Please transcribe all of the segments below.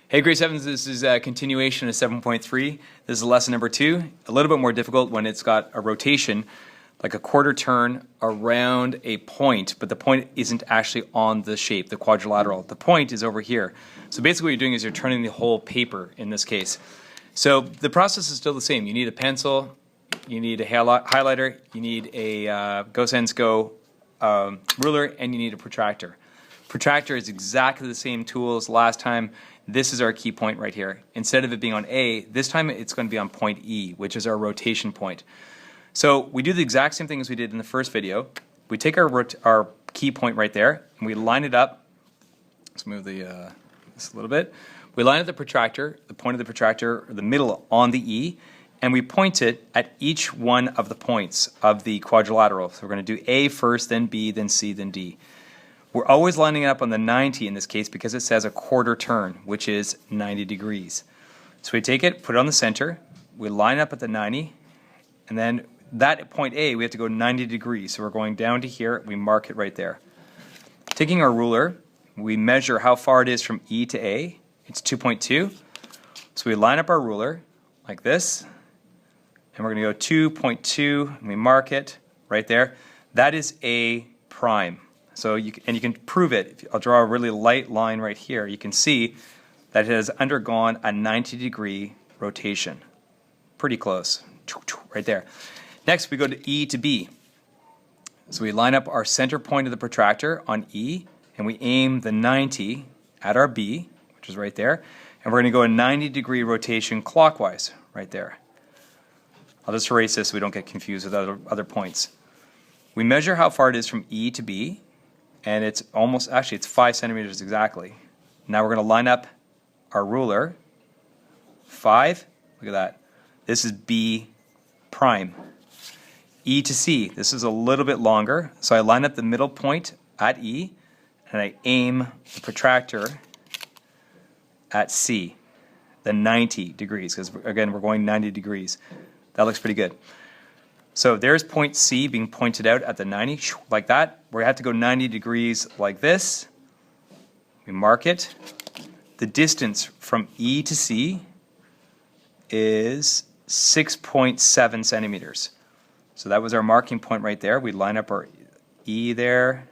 Hey, grade 7s, this is a continuation of 7.3. This is lesson number 2. A little bit more difficult when it's got a rotation, like a quarter turn around a point, but the point isn't actually on the shape, the quadrilateral. The point is over here. So basically what you're doing is you're turning the whole paper in this case. So the process is still the same. You need a pencil, you need a highlighter, you need a Go Sense Go ruler, and you need a protractor. Protractor is exactly the same tool as last time. This is our key point right here. Instead of it being on A, this time it's going to be on point E, which is our rotation point. So we do the exact same thing as we did in the first video. We take our key point right there, and we line it up. Let's move this a little bit. We line up the protractor, the point of the protractor, the middle on the E, and we point it at each one of the points of the quadrilateral. So we're going to do A first, then B, then C, then D. We're always lining it up on the 90 in this case because it says a quarter turn, which is 90 degrees. So we take it, put it on the center, we line up at the 90, and then that at point A, we have to go 90 degrees. So we're going down to here, we mark it right there. Taking our ruler, we measure how far it is from E to A. It's 2.2. So we line up our ruler like this, and we're going to go 2.2, and we mark it right there. That is A prime. So you can prove it. I'll draw a really light line right here. You can see that it has undergone a 90-degree rotation. Pretty close, right there. Next, we go to E to B. So we line up our center point of the protractor on E, and we aim the 90 at our B, which is right there, and we're going to go a 90-degree rotation clockwise, right there. I'll just erase this so we don't get confused with other points. We measure how far it is from E to B, and it's almost, actually it's 5 centimeters exactly. Now we're going to line up our ruler, 5, look at that. This is B prime. E to C, this is a little bit longer, so I line up the middle point at E, and I aim the protractor at C, the 90 degrees, because again, we're going 90 degrees. That looks pretty good. So there's point C being pointed out at the 90, like that. We have to go 90 degrees like this. We mark it. The distance from E to C is 6.7 centimeters. So that was our marking point right there. We line up our E there.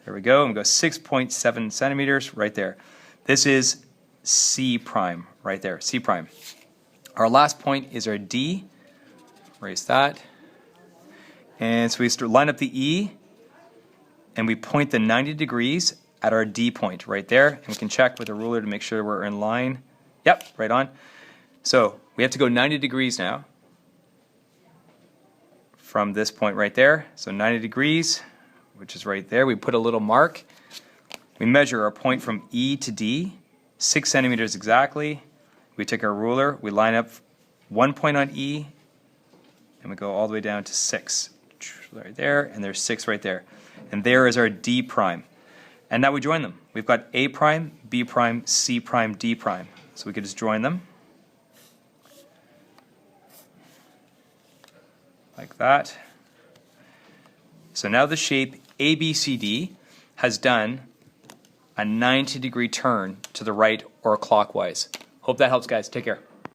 There we go. And we go 6.7 centimeters right there. This is C prime right there, C prime. Our last point is our D. Erase that. And so we line up the E, and we point the 90 degrees at our D point right there. And we can check with a ruler to make sure we're in line. Yep, right on. So we have to go 90 degrees now from this point right there. So 90 degrees, which is right there. We put a little mark. We measure our point from E to D, 6 centimeters exactly. We take our ruler, we line up one point on E, and we go all the way down to 6. Right there, and there's 6 right there. And there is our D prime. And now we join them. We've got A prime, B prime, C prime, D prime. So we could just join them. Like that. So now the shape ABCD has done a 90-degree turn to the right or clockwise. Hope that helps, guys. Take care.